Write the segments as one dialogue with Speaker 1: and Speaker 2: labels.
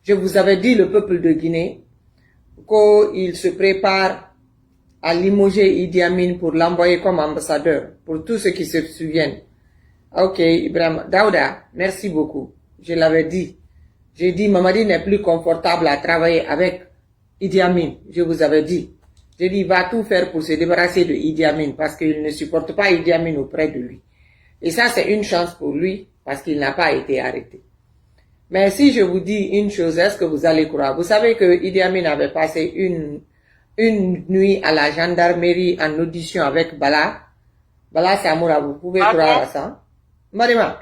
Speaker 1: Je vous avais dit, le peuple de Guinée, qu'il se prépare à limoger Idi Amin pour l'envoyer comme ambassadeur, pour tous ceux qui se souviennent. Ok, Ibrahim. Daouda, merci beaucoup. Je l'avais dit. J'ai dit, Mamadi n'est plus confortable à travailler avec Idi Amin. Je vous avais dit. J'ai dit, il va tout faire pour se débarrasser de Idi Amin parce qu'il ne supporte pas Idi Amin auprès de lui. Et ça, c'est une chance pour lui parce qu'il n'a pas été arrêté. Mais si je vous dis une chose, est-ce que vous allez croire? Vous savez que Idi Amin avait passé une nuit à la gendarmerie en audition avec Bala Samoura. Vous pouvez croire à ça? Marima.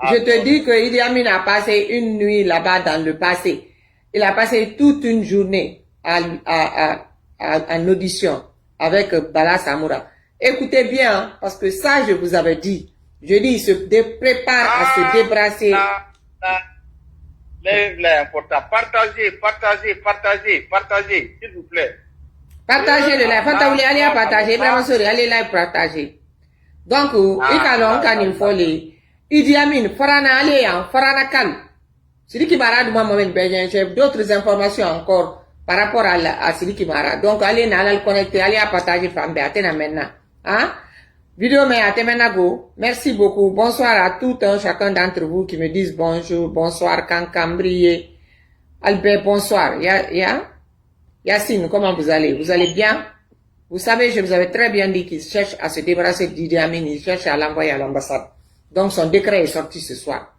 Speaker 1: Je te dis que Idi Amin a passé une nuit là-bas dans le passé. Il a passé toute une journée en audition avec Bala Samoura. Écoutez bien, hein, parce que ça, je vous avais dit. Je dis, il se prépare à se débarrasser.
Speaker 2: L'important, partagez, s'il vous plaît.
Speaker 1: Partagez le live. Allez partager. Vraiment, allez live partager. Donc, Idi Amin, Farana Kal. C'est lui qui m'a dit, j'ai d'autres informations encore par rapport à Sidi Kimara. Donc, allez le connecter, allez partager maintenant. Hein? Vidéo mais à Temenago. Merci beaucoup. Bonsoir à tout un chacun d'entre vous qui me disent bonjour, bonsoir, Cancambrier. Albert, bonsoir. Yacine, comment vous allez? Vous allez bien? Vous savez, je vous avais très bien dit qu'il cherche à se débarrasser d'Idi Amin, il cherche à l'envoyer à l'ambassade. Donc, son décret est sorti ce soir.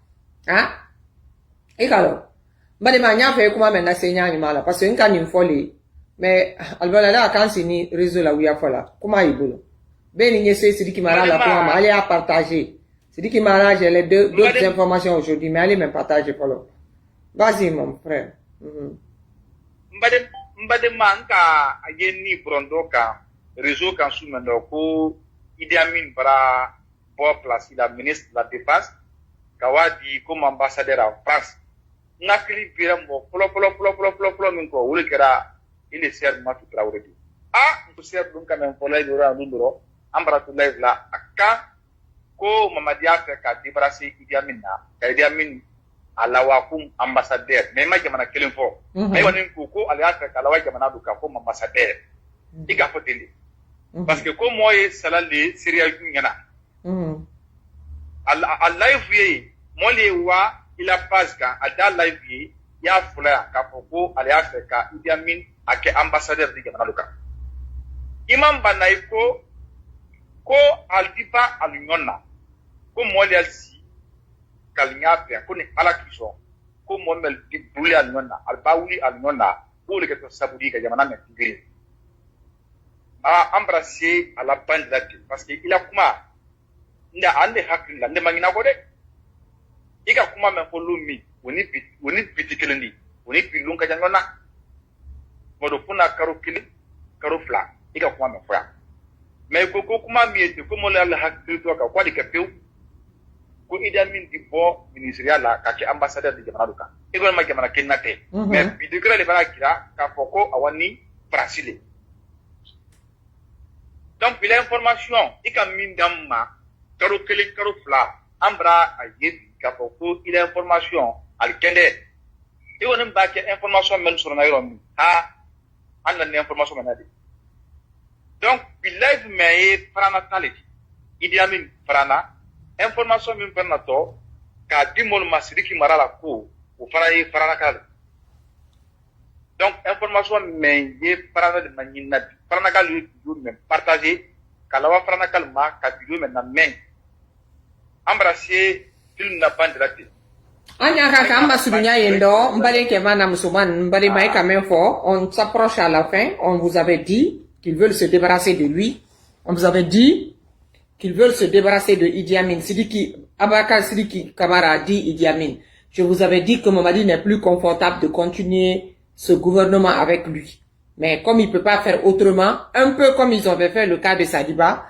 Speaker 1: Hein? Et alors? Madame, fait comment maintenant c'est là? Parce que une canne folie. Mais, Albalala, quand c'est ni réseau là où il y a fola. Comment il boule? Ben, il y a Sidi Kimara là pour aller à partager. Sidi Kimara, j'ai d'autres informations aujourd'hui, mais allez me partager pour l'autre. Vas-y, mon frère.
Speaker 2: Mbade manka ageni brondo ka réseau kan soumendo ko Idi Amin bara pour placer la ministre de la défense kawadi comme ambassadeur en France nakli biram mo plo min ko wuli kera il sert ma tout traoré ko sert dum quand même pour lay dora nduro ambara tout live la aka ko Mamadi Afrika débarrasser Idi Amin na Idi Amin alawa kum ambassadeur mais ma jamana kelen fo mais wonin ko ala Afrika alawa jamana du ka ko ambassadeur diga fo deli parce que ko moy salale syria nyana al live yi moli wa ila pasga ada live yi ya fula ka ko ala Afrika Idi Amin ake ambassadeur diga jamana du ka imam banay ko aldipa alunyona ko moli alsi kalinya pe ko ni ala kiso ko mo mel di buli al nonna al bawli al nonna ko le ke to sabudi ka jamana me tigiri a embrasser à la bande là parce que il a kuma nda ande hakilla nda mangina ko de ika kuma me ko lumi woni bitikelendi woni pilun ka jangona modo puna karo kili karo fla ika kuma me fra mais ko kuma miete ko mo la hakilla ka ko di ka pew ko Idi Amin di bo ministériel la ka ke ambassadeur de jamana duka igol ma jamana kenate mais bi de gré le bala kira ka foko awani Brésil donc il information ikam min damma karo kele karo fla ambra ayet ka foko il information al kende e wonen ba ke information men sur na yorom ha anda ne information menade donc bi live mais frana taliti Idi Amin frana information min fana to ka dimol masiri ki marala ko o faraye farana kal donc information men ye farana de manina farana kal yu men partager kala wa farana kal ma ka bidu men na men embrasser film na bandrati
Speaker 1: Anya ka amba sudunya yendo mbale ke vana musulman mbale mai quand même fort on s'approche à la fin on vous avait dit qu'ils veulent se débarrasser de lui on vous avait dit qu'ils veulent se débarrasser de Idi Amin. Abakar Sidiki Kamara a dit Idi Amin. Je vous avais dit que Mamadi n'est plus confortable de continuer ce gouvernement avec lui. Mais comme il ne peut pas faire autrement, un peu comme ils avaient fait le cas de Sadiba,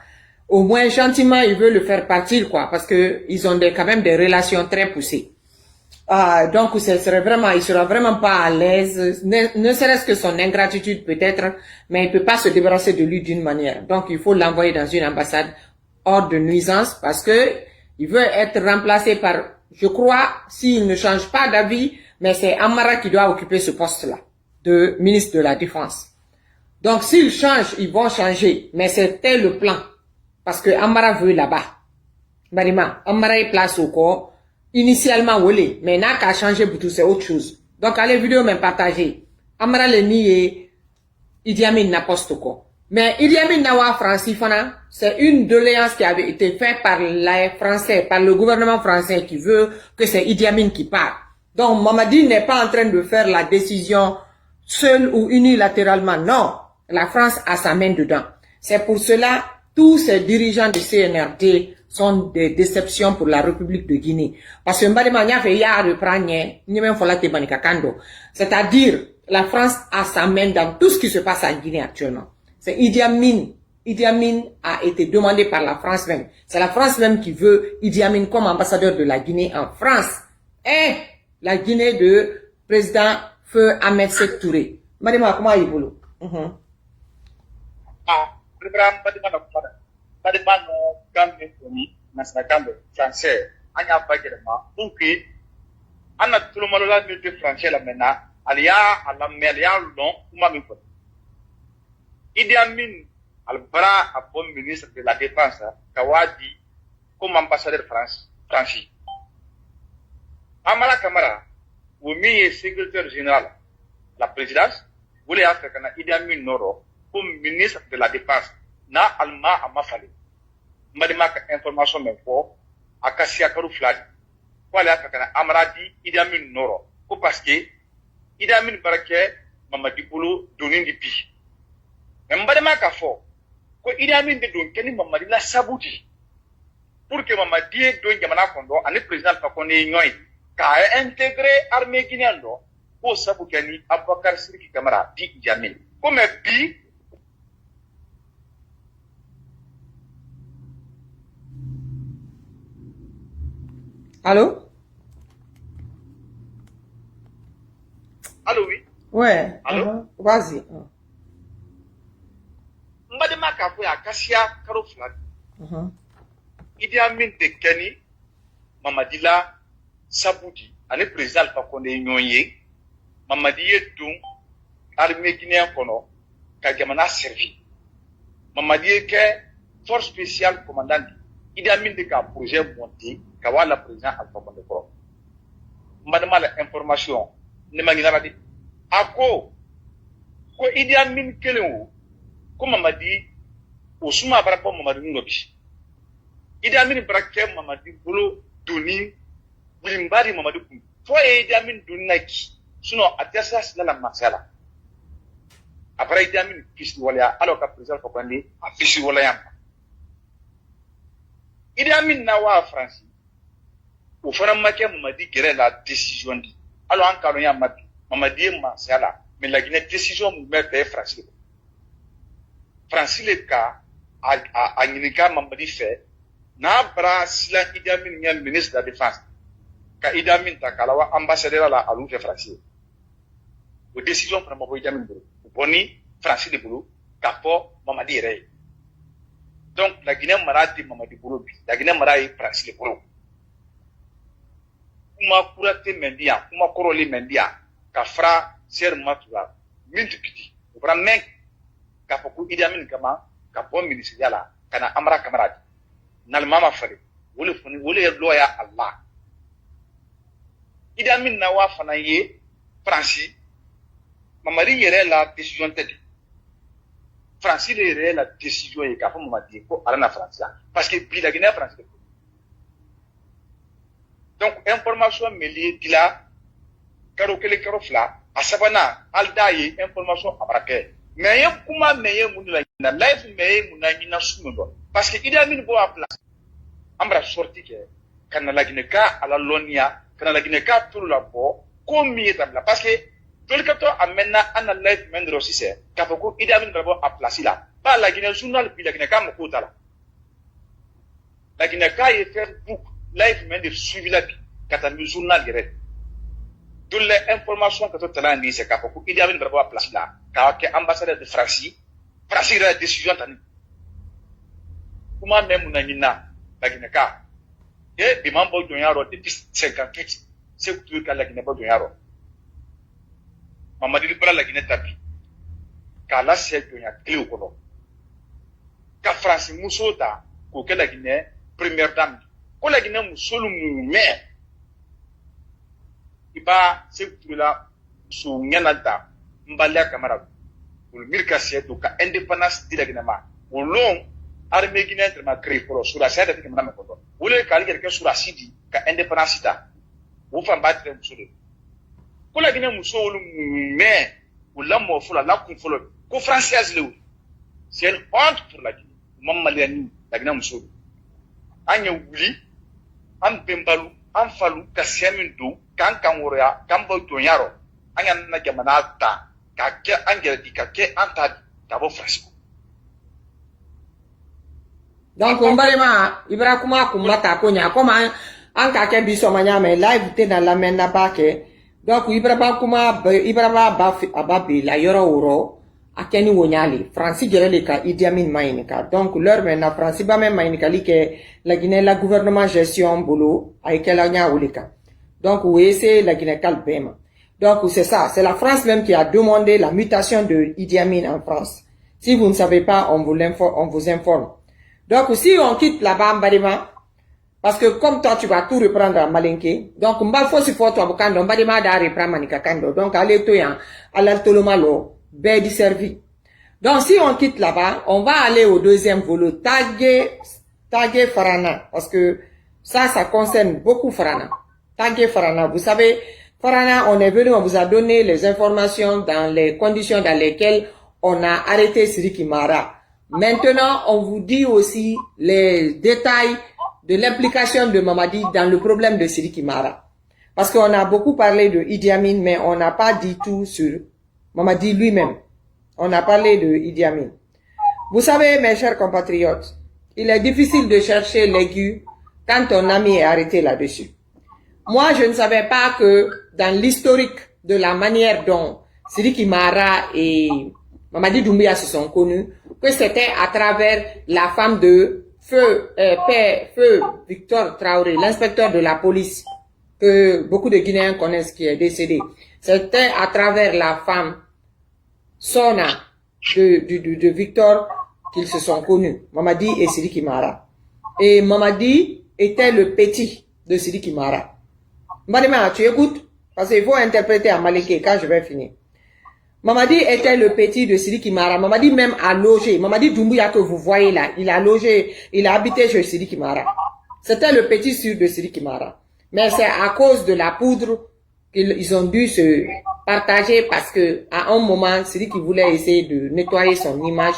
Speaker 1: au moins gentiment, il veut le faire partir, quoi, parce que ils ont quand même des relations très poussées. Donc, il sera vraiment pas à l'aise, ne serait-ce que son ingratitude peut-être, mais il peut pas se débarrasser de lui d'une manière. Donc, il faut l'envoyer dans une ambassade hors de nuisance parce que Il veut être remplacé par, je crois, s'il ne change pas d'avis, mais c'est Amara qui doit occuper ce poste-là, de ministre de la Défense. Donc, s'ils changent, ils vont changer. Mais c'était le plan. Parce que Amara veut là-bas. Marima, Amara est place au corps. Initialement, oui, mais n'a qu'à changer pour tout, c'est autre chose. Donc, allez, vidéo même partager. Amara le nié, Idi Amin n'a pas quoi. Mais Idi Amin Nawa Francifana, c'est une doléance qui avait été faite par les Français, par le gouvernement français qui veut que c'est Idi Amin qui part. Donc, Mamadi n'est pas en train de faire la décision seule ou unilatéralement. Non. La France a sa main dedans. C'est pour cela, tous ces dirigeants de CNRD sont des déceptions pour la République de Guinée. Parce que c'est-à-dire, la France a sa main dans tout ce qui se passe en Guinée actuellement. C'est Idi Amin. Idi Amin a été demandé par la France même. C'est la France même qui veut Idi Amin comme ambassadeur de la Guinée en France. Et la Guinée de président Feu Ahmed Sékou Touré. Madame, comment il veut?
Speaker 2: Français, donc, on a tout le monde là de français là maintenant, alia à la melia long, Idi Amin al-Bara a bon ministre de la Défense, Kawadi, comme ambassadeur français. Amara Kamara, ou mi secrétaire général, la présidence, voulait faire que Idi Amin Noro, comme ministre de la Défense, na alma amafali. Madima information même fort, akasia karu fladi. Voilà que Amradi Idi Amin Noro. Parce que Idi Amin Barake, Mamadi Bulu, Donin di Pi. Mais Madima Kafo, que Idi Amin de Don Keni Mamadi la Saboudi. Pour que Mamadi Don Yamana Kondo, un président Fakone Noy, car intégré armée guinéenne, pour Saboukani, Abakar Siriki Kamara, dit Idi Amin. Comme Pi,
Speaker 1: Allô?
Speaker 2: Allô, oui?
Speaker 1: Ouais.
Speaker 2: Allô?
Speaker 1: Vas-y.
Speaker 2: Mbadema Kafo ya Kassia Karoflat. Idi Amin de Keni, Mamadila Saboudi, ane président Alpha Condé Nyonye, Mamadi Dum, armée guinéenne Kono, Kajamana servi. Mamadi ke force spéciale commandante. Idi Amin de ka projet monté, Kawala président Alpha Condé Koro. Madame la information, ne manginara di. Ako, ko Idi Amin Keleu, ko Mamadi, Ousuma Barapa Mamadi Ngobi. Idi Amin Brake Mamadi Bolo Doni, Bilimbari Mamadi Kum. Toi Idi Amin Dunaki, sinon Atiasa la Masala. Après Idi Amin Fisi Walaya, alors que président Alpha Condé a Fisi Walaya. Idi Amin Nawa France. Au fond, Mamadi guérit la décision dit. Alors, en Caronia, Mamadi Mansala, mais la Guinée décision est français. Français, le cas, à Ninika Mamadi fait, n'a pas si la Idi Amin ministre de la Défense, car Idi Amin Takalawa, ambassadeur à l'ouvre français. Aux décisions pour Mamadi Amin Boulou. Au boni, français de Boulou, Kapo, Mamadi Rey. Donc, la Guinée Maradi Mamadi Boulou, la Guinée Maradi français de Boulou. Kuma kurate mendia, kuma koroli mendia, kafra ser matura, minti piti. Ubra men, kapoku Idi Amin kama, kapon ministeriala, kana amra kamaradi. Nal mama fali, wole loya Allah. Idi Amin na wa fana ye, Franci, Mamadi yere la décision tête. Franci yere la décision ye, kapon Mamadi, ko alana Francia. Parce que bila Guinée français. Donc, information mêlée de la Karokele Karofla, à Savana, Aldaï, information à braquer. Mais il y a kuma meilleur monde la life meilleur monde na sumundo. Parce que Idi Amin bo à place. Ambra sorti que quand la Guinée-Ka à la Lonia, quand la Guinée-Ka tout la bo, comme il est là. Parce que tout le temps amène à life mendre aussi c'est. Kapoko Idi Amin bo à place là. Pas la Guinée journal puis la Guinée-Ka mo kota là. La Guinée-Ka est fait beaucoup. Life men de suivi la vie, quand on journal direct. Toutes les informations que tu as dit, c'est qu'à propos, il y a une place là, car ambassadeur de France, France a la décision. Comment même on a mis là, la Guinée-Ka, Et Bimambo Donyaro, depuis 58, c'est tout le Guinée Donyaro. Mamadi Libra la Guinée tapi. Kala c'est Donya clé au colo. Ka France Moussota, qu'auquel la Guinée, première dame. Ko la Guinée Moussolu mère. Iba, c'est tout là, sous Nyanada, Mbalia Camarade. Pour le Mirkassia, donc, indépendance de la Guinée. Au long, armée guinéenne m'a créé pour sur la scène de Guinée. Vous voulez qu'elle quelqu'un sur la Sidi, qu'à indépendance, vous faites battre un Moussolu. Ko la Guinée Moussolu mère, ou l'amour pour la confolo, qu'au française, c'est une honte pour la Guinée. Maman Maliani, la Guinée Moussolu. Anya Wuli, An Bembalou, An Falou, Kassiamindo, Kan Kangoria, Kambo Tonyaro, Anya Gamanata, Kake Angel di Kake Antad, Tabo Frasco.
Speaker 1: Donc, on va y Ibrakuma Kumata Konya, comme un Kake Bissomania, mais live t'es dans la main d'Abake. Donc, Ibrahima Ababi, la Yoro Oro, a Kenny Wonyali, Francis Gerelika, Idi Amin Mainika. Donc, l'heure maintenant, Francis Bamé Mainika, la Guinée, la gouvernement gestion boulot, avec la Oulika. Donc, oui, c'est la Guinée Calbema. Donc, c'est ça. C'est la France même qui a demandé la mutation de Idi Amin en France. Si vous ne savez pas, on vous informe. Donc, si on quitte là-bas, Mbadima, parce que comme toi, tu vas tout reprendre à Malinké, donc, mba faut si faut toi, Bukando, Mbadima da reprendre Manika Kando. Donc, allez, toi, à l'altolomalo, bé servi. Donc, si on quitte là-bas, on va aller au deuxième volet, taguer Farana, parce que ça concerne beaucoup Farana. Taguer Farana. Vous savez, Farana, on est venu, on vous a donné les informations dans les conditions dans lesquelles on a arrêté Sidiki Mara. Maintenant, on vous dit aussi les détails de l'implication de Mamadi dans le problème de Sidiki Mara. Parce qu'on a beaucoup parlé de Idi Amin, mais on n'a pas dit tout sur Mamadi lui-même. On a parlé de Idi Amin. Vous savez, mes chers compatriotes, il est difficile de chercher l'aigu quand ton ami est arrêté là-dessus. Moi, je ne savais pas que dans l'historique de la manière dont Sidiki Mara et Mamadi Doumbouya se sont connus, que c'était à travers la femme de Feu Victor Traoré, l'inspecteur de la police, que beaucoup de Guinéens connaissent, qui est décédé. C'était à travers la femme Sona de Victor qu'ils se sont connus, Mamadi et Sidiki Mara. Et Mamadi était le petit de Sidiki Mara. Mbadima, tu écoutes? Parce qu'il faut interpréter à Malinké quand je vais finir. Mamadi était le petit de Sidiki Mara. Mamadi même a logé. Mamadi Doumbouya que vous voyez là, il a logé, il a habité chez Sidiki Mara. C'était le petit sûr de Sidiki Mara. Mais c'est à cause de la poudre qu'ils ont dû se partager parce que à un moment, Sidiki voulait essayer de nettoyer son image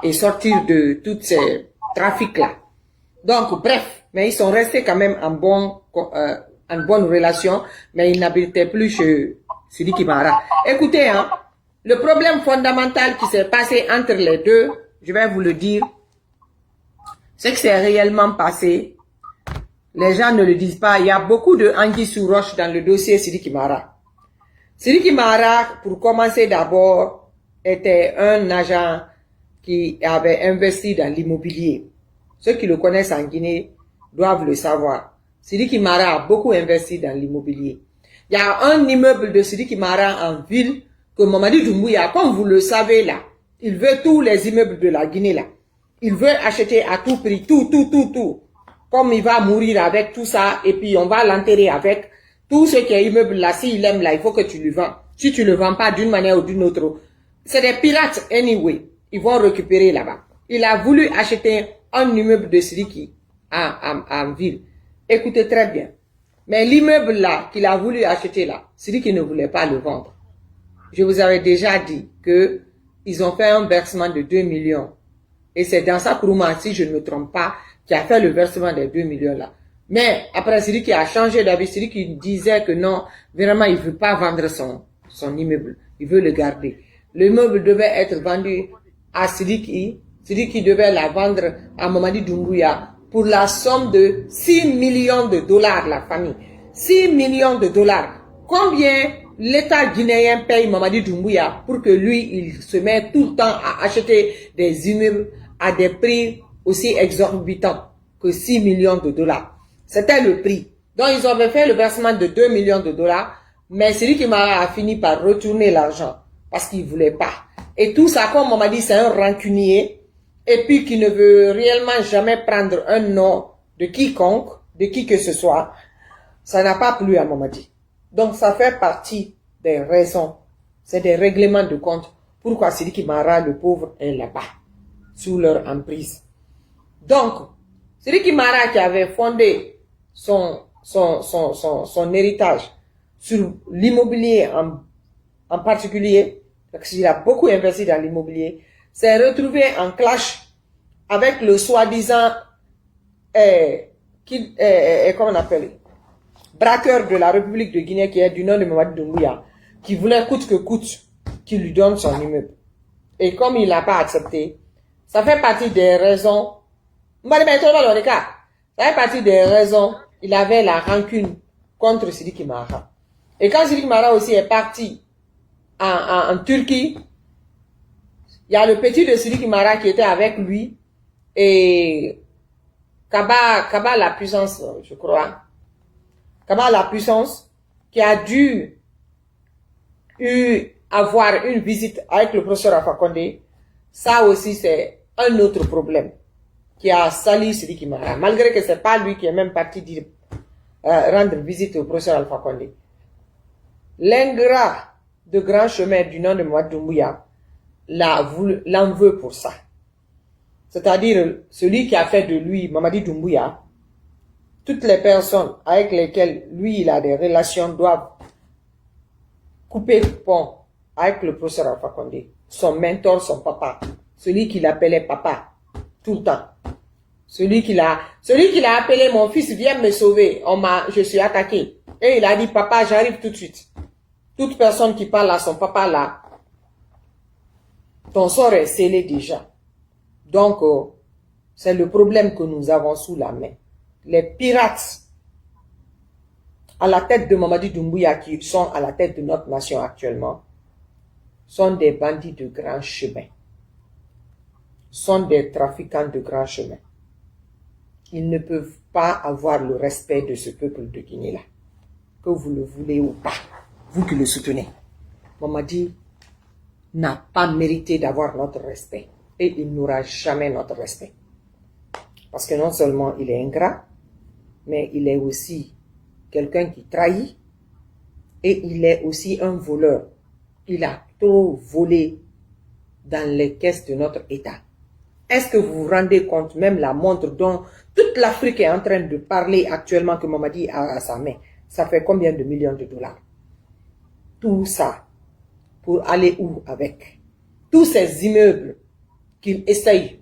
Speaker 1: et sortir de tous ces trafics-là. Donc, bref, mais ils sont restés quand même en bonne relation, mais ils n'habitaient plus chez Sidiki Mara. Écoutez, hein, le problème fondamental qui s'est passé entre les deux, je vais vous le dire, c'est que c'est réellement passé. Les gens ne le disent pas. Il y a beaucoup de anguilles sous roche dans le dossier Sidiki Mara. Sidiki Mara, pour commencer d'abord, était un agent qui avait investi dans l'immobilier. Ceux qui le connaissent en Guinée doivent le savoir. Sidiki Mara a beaucoup investi dans l'immobilier. Il y a un immeuble de Sidiki Mara en ville que Mamadi Doumbouya, comme vous le savez là, il veut tous les immeubles de la Guinée là. Il veut acheter à tout prix, tout. Comme il va mourir avec tout ça, et puis on va l'enterrer avec tout ce qui est immeuble là. S'il aime là, il faut que tu lui vends. Si tu le vends pas d'une manière ou d'une autre, c'est des pirates anyway. Ils vont récupérer là-bas. Il a voulu acheter un immeuble de Sidiki en ville. Écoutez très bien. Mais l'immeuble là, qu'il a voulu acheter là, Sidiki ne voulait pas le vendre. Je vous avais déjà dit que ils ont fait un versement de 2 millions. Et c'est dans sa Kourouma, si je ne me trompe pas, qui a fait le versement des 2 millions là. Mais après, Sidiki a changé d'avis. Sidiki disait que non, vraiment, il ne veut pas vendre son immeuble. Il veut le garder. L'immeuble devait être vendu à Sidiki. Sidiki devait la vendre à Mamadi Doumbouya pour la somme de 6 millions de dollars, la famille. 6 millions de dollars. Combien l'État guinéen paye Mamadi Doumbouya pour que lui, il se mette tout le temps à acheter des immeubles à des prix aussi exorbitants que 6 millions de dollars. C'était le prix. Donc, ils avaient fait le versement de 2 millions de dollars, mais Sidiki Mara a fini par retourner l'argent parce qu'il ne voulait pas. Et tout ça, comme on m'a dit, c'est un rancunier, et puis qui ne veut réellement jamais prendre un nom de quiconque, de qui que ce soit. Ça n'a pas plu à Mamadi. Donc, ça fait partie des raisons. C'est des règlements de compte. Pourquoi Sidiki Mara, le pauvre, est là-bas, sous leur emprise. Donc, Sidiki Mara qui avait fondé son héritage sur l'immobilier en particulier, parce qu'il a beaucoup investi dans l'immobilier, s'est retrouvé en clash avec le soi-disant, comment on appelle, braqueur de la République de Guinée qui est du nom de Mamadi Doumbouya, qui voulait coûte que coûte qu'il lui donne son immeuble. Et comme il n'a pas accepté, ça fait partie des raisons, ça fait partie des raisons, il avait la rancune contre Sidiki Mara. Et quand Sidiki Mara aussi est parti en Turquie, il y a le petit de Sidiki Mara qui était avec lui et Kaba la puissance, je crois. Kaba la puissance qui a dû avoir une visite avec le professeur Alpha Condé. Ça aussi, c'est un autre problème qui a sali Sidiki Mara, malgré que c'est pas lui qui est même parti dire, rendre visite au professeur Alpha Condé. L'ingrat de grand chemin du nom de Mamadi Doumbouya l'en veut pour ça. C'est-à-dire, celui qui a fait de lui Mamadi Doumbouya, toutes les personnes avec lesquelles lui il a des relations doivent couper pont avec le professeur Alpha Condé. Son mentor, son papa, celui qu'il appelait papa, tout le temps. Celui qu'il a appelé mon fils, viens me sauver, je suis attaqué. Et il a dit, papa, j'arrive tout de suite. Toute personne qui parle à son papa là, ton sort est scellé déjà. Donc, c'est le problème que nous avons sous la main. Les pirates à la tête de Mamadi Doumbouya qui sont à la tête de notre nation actuellement sont des bandits de grand chemin. Sont des trafiquants de grand chemin. Ils ne peuvent pas avoir le respect de ce peuple de Guinée là. Que vous le voulez ou pas. Vous qui le soutenez. Mamadi n'a pas mérité d'avoir notre respect. Et il n'aura jamais notre respect. Parce que non seulement il est ingrat, mais il est aussi quelqu'un qui trahit. Et il est aussi un voleur. Il a trop volé dans les caisses de notre État. Est-ce que vous vous rendez compte, même la montre dont toute l'Afrique est en train de parler actuellement que Mamadi a à sa main, ça fait combien de millions de dollars? Tout ça, pour aller où avec? Tous ces immeubles qu'il essaye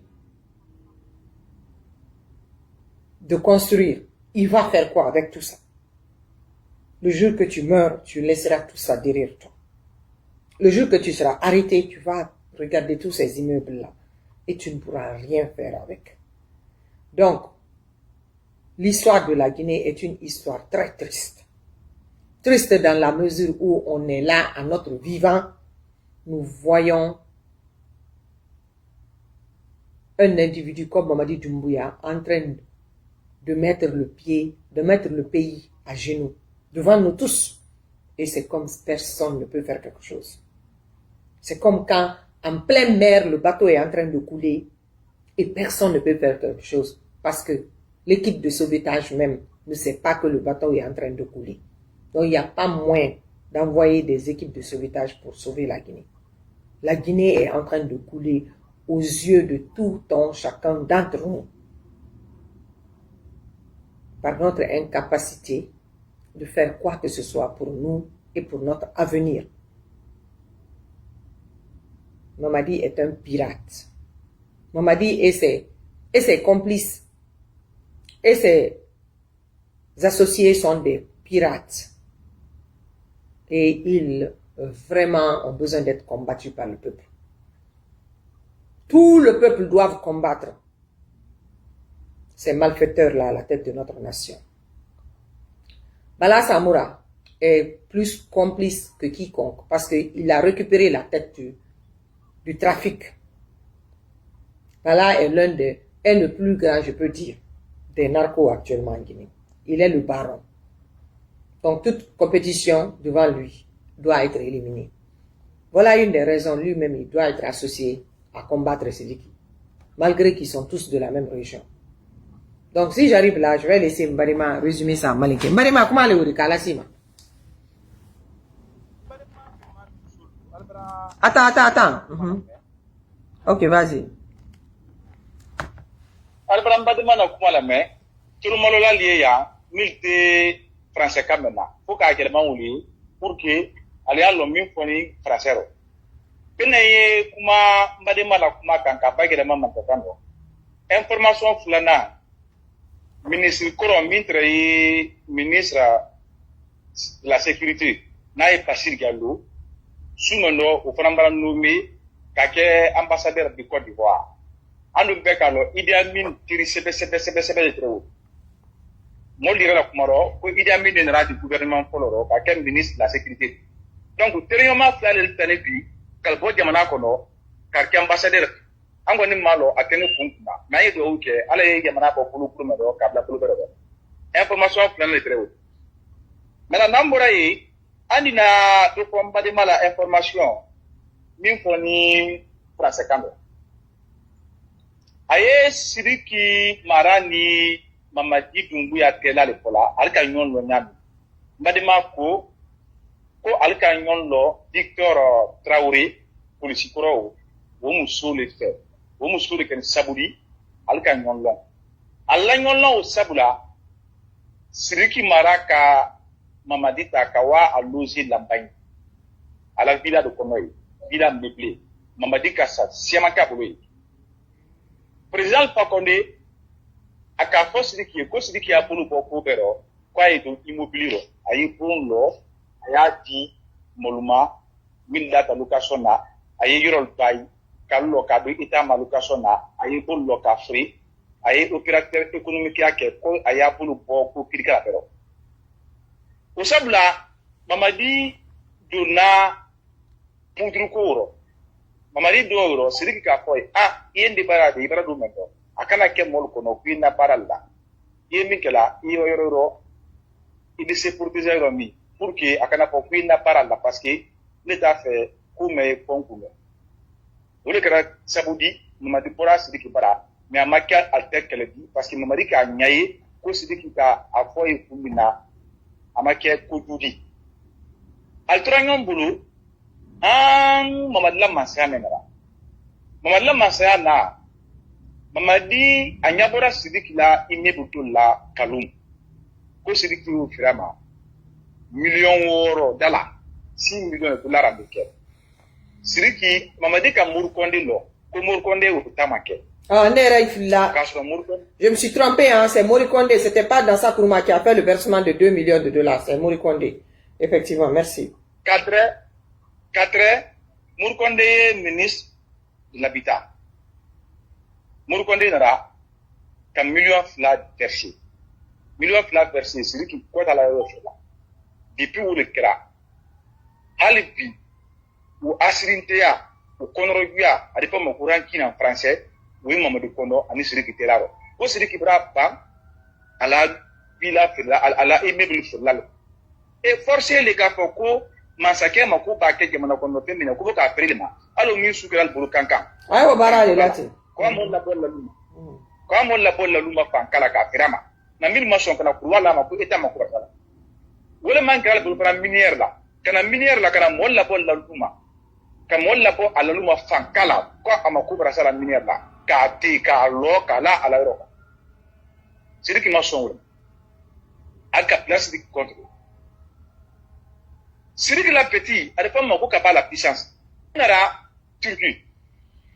Speaker 1: de construire, il va faire quoi avec tout ça? Le jour que tu meurs, tu laisseras tout ça derrière toi. Le jour que tu seras arrêté, tu vas regarder tous ces immeubles-là et tu ne pourras rien faire avec. Donc, l'histoire de la Guinée est une histoire très triste. Triste dans la mesure où on est là à notre vivant, nous voyons un individu comme Mamadi Doumbouya en train de mettre le pays à genoux devant nous tous. Et c'est comme si personne ne peut faire quelque chose. C'est comme quand en pleine mer le bateau est en train de couler et personne ne peut faire quelque chose parce que l'équipe de sauvetage même ne sait pas que le bateau est en train de couler. Donc il n'y a pas moyen d'envoyer des équipes de sauvetage pour sauver la Guinée. La Guinée est en train de couler aux yeux de tout un chacun d'entre nous par notre incapacité de faire quoi que ce soit pour nous et pour notre avenir. Mamadi est un pirate. Mamadi et ses complices et ses associés sont des pirates. Et ils vraiment ont besoin d'être combattus par le peuple. Tout le peuple doit combattre ces malfaiteurs-là à la tête de notre nation. Bala Samoura est plus complice que quiconque parce qu'il a récupéré la tête du trafic. Bala est le plus grand, je peux dire, des narcos actuellement en Guinée. il est le baron. Donc toute compétition devant lui doit être éliminée. Voilà une des raisons, lui-même, il doit être associé à combattre Sidiki, malgré qu'ils sont tous de la même région. Donc si j'arrive là, je vais laisser Mbarima résumer ça. Mbarima, comment aller au Kalasima? Attends. Ok, vas-y.
Speaker 2: Albram Bademana Kumala me, Turumalola Liya, Milte français Kamena, faut qu'à Germaouli, pour que Alia Lomi Foni Fracero. Penaye Kuma Bademana Kuma Kanka, Bagema Mantakano. Information Flana, ministre Koron Mintre, ministre de la sécurité, Naï Passir Gallo, Sounono, au Frambran nommé, Kake ambassadeur du Côte d'Ivoire. Anu Bekalo, Idi Amin tiri sebe de trop. Moi, lire la Kumaro, Idi Amin n'est du gouvernement Poloro, Kake ministre de la sécurité. Donc, terrièrement, Flale le Tanepi, Kalbo Yamanakono, Kake ambassadeur. Angoni Malo, Akene Punkuma, Maïd Ouke, Alaye Yamanapo Pulu Plumero, Kabla Plumero. Information Flale le trop. Madame Namboraï, Andina, de combat de mala information, Mimfoni, français Kando. Aye Sidiki Marani Mamadi Dumbuya Tela le Pola, Alka Nyon lo Nyami. Madema ko Alka Nyon lo Victor Traoré, Polisikoro, Womuso le fait. Womuso le Ken Saboudi, Alka Nyon lo. Alla Nyon lo Sabula, Sidiki Maraka Mamadi Takawa a logé l'Ambagne. À la villa de Konoy, villa meublée. Mamadi Kassa, Siamaka Boulé. Président Fakonde, à Kafo Sidiki a pour nous beaucoup de quoi est immobilier, a eu pour l'eau, a dit Moluma, Mindata Lucasona, a eu Yorol Bay, Kalulo Kabi, Itama Lucasona, a eu pour l'Ocafri, a eu opérateur économique à Keko, a eu pour nous beaucoup de Kirikapero. Au Sabla, Mamadi Dona Pudrukuro. Mamadi Doro, Sidiki Kafoy, Yen de Barade, Ibradumento, Akana Kemolkono, Quina Paralla, Yemikela, Ioro, il s'est pour des aéromis, pour que Akana Quina Paralla, parce que l'État fait Kume Ponkume. Vous le créez, Saboudi, Mamadi Pora, Sidiki Bara, mais à Makia Alter qu'elle dit, parce que Mamadi Ka Nyaye, Ko Sidiki Ka Afoy Kumina, Amakia Kududi. Altranyon Boulou, Mamadla Masaya Menara. Mamadla Masaya na Mamadi Anyabora Sidiki la Inebutola Kalum. Ko Sidiki Firama. $1 million, 6 millions de dollars américains. Sidiki, Mamadi ka Murkonde lo, ko Murkonde ou Tamake.
Speaker 1: Je me suis trompé, hein, c'est Morikonde, c'était pas dans sa Kuruma qui a fait le versement de 2 millions de dollars, c'est Morikonde. Effectivement, merci.
Speaker 2: 4, Morikonde ministre de l'Habitat. Morikonde n'aura qu'un million de versé. Million de versé, c'est lui qui compte à la offre là. Depuis où le kera, Halibi, ou Asirintea, ou Konoroguia, à l'époque, mon courant qui en français, oui, Mamadou Kono, Ani Sidiki Telaro. Au Sidiki Brapa, à la villa, à la immeuble sur la. Et forcer les gars pour que Massacre m'a coupé à quelques monoconotes, mais n'a coupé qu'à Prima. Alors, nous sommes le Bouroukankan.
Speaker 1: Ah, au barrage, là, tu.
Speaker 2: Comment on la bonne la luma? Comment on la bonne la luma Pankala Pirama? N'a mis ma chambre pour la ma pour état ma cour. Où le manque pour la minière là? Quand la minière là, quand la molle la bonne la luma. Quand molle la bonne à la luma Fankala, quoi à ma cour à la minière là? Ka loka la à la roca. C'est lui qui m'a changé. À la place de contre. C'est lui qui l'a petit, à l'époque, m'a pas la puissance. On a Turquie.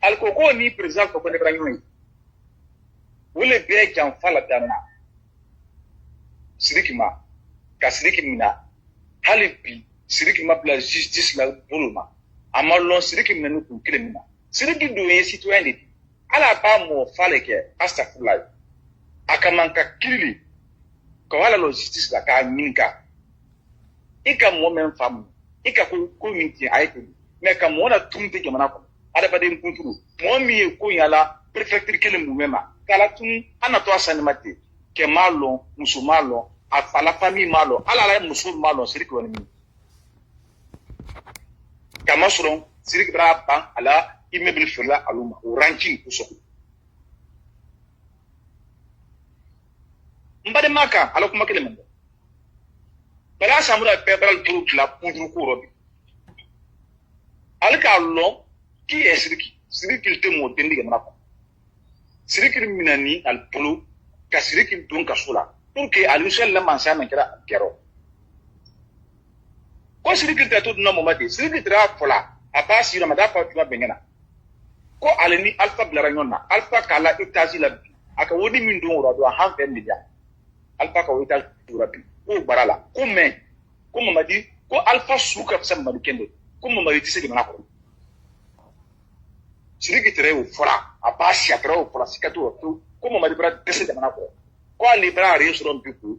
Speaker 2: Al Coco ni président pour les Bragnoui. Où les bébés qui en font la dana. C'est lui qui m'a. Car c'est lui qui m'a. Halibi, c'est lui qui m'a la justice la bouloma. À ma long, c'est lui qui m'a nous pour criminel. C'est lui qui doit être citoyen. Ala ba mo fale ke astafulai akamanka kili ko wala lo justice la ka minka ika mo men fam ika ko minti ayete me ka mo na tumte ke manako ada ba den kunturu mo mi ko yala prefecture kele mu mema kala tun ana to asanimate ke malo musumalo à la famille malo ala la musul malo Sidiki woni min kama soron Sidiki bra ban ala immeuble fela aluma o ranking kuso mbade maka ala kuma kele mende bala samura pebral tout la poudre ko robi alka lo qui est Sidiki il te mo tendi ga mako Sidiki minani al polo ka Sidiki don ka sula pour que alusel la mansa men kera kero ko Sidiki te tout no momati Sidiki tra fola apasi na madafa tuwa bengena ko aleni alpha blaranyona alpha kala itazi la aka wodi min don rodo ha 20 milliards alpha ka wita turabi ko barala ko men ko mamadi ko alpha suka sam madu kende ko mamadi tise gina ko Sidiki tere o fola apasi atra o fola sikato to ko mamadi bra tise gina ko ko ali bra resuron piku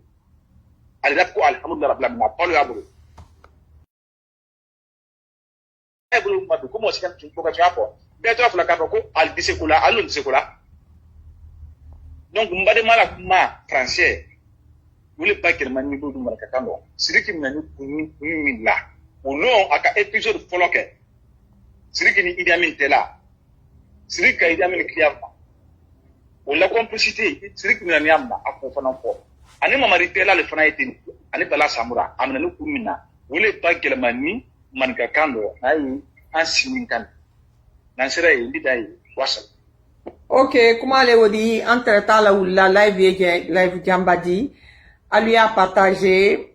Speaker 2: ali dap ko alhamdulillah rabbil alamin palo yaburu e bulu madu ko mo sikan ko ka chapo be to fula ka ko al disekula alun disekula donc mbade mala kuma français wule bakir man ni bodu mala katando Sidiki minani kunni la ono aka episode foloke Sidiki ni Idi Amin tela Sidiki ka Idi Amin kliyama wala complicité Sidiki minani amma ako fana ko ani mamari tela le fana yetini ani bala samura amna no kumina wule bakir man ni man ka kando ayi ansinin kan nan sira yi dai wasa
Speaker 1: Ok, kuma le wodi entre tala la live jambadi ali a partagé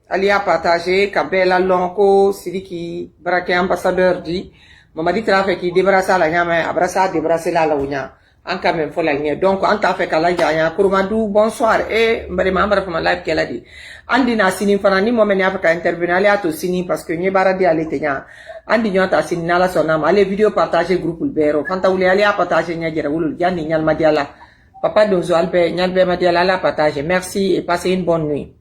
Speaker 1: kabela lonko Sidiki barake ambassadeur di mamadi trafe ki débarrasser la nyama abrasa débarrasser la unya en quand même faut la ligne donc en ta fait kala janya kurmadu bonsoir et mbare membre fama live kela di andi na sini fana ni moment ya ka intervenir ali ato sini parce que ni baradi ali tenya andi nyota sini nala sonama ale video partager groupe bero fanta wuli ali a partager nya jere wulul jandi nyal madiala papa Donzo albe nyalbe madiala la partager merci et passez une bonne nuit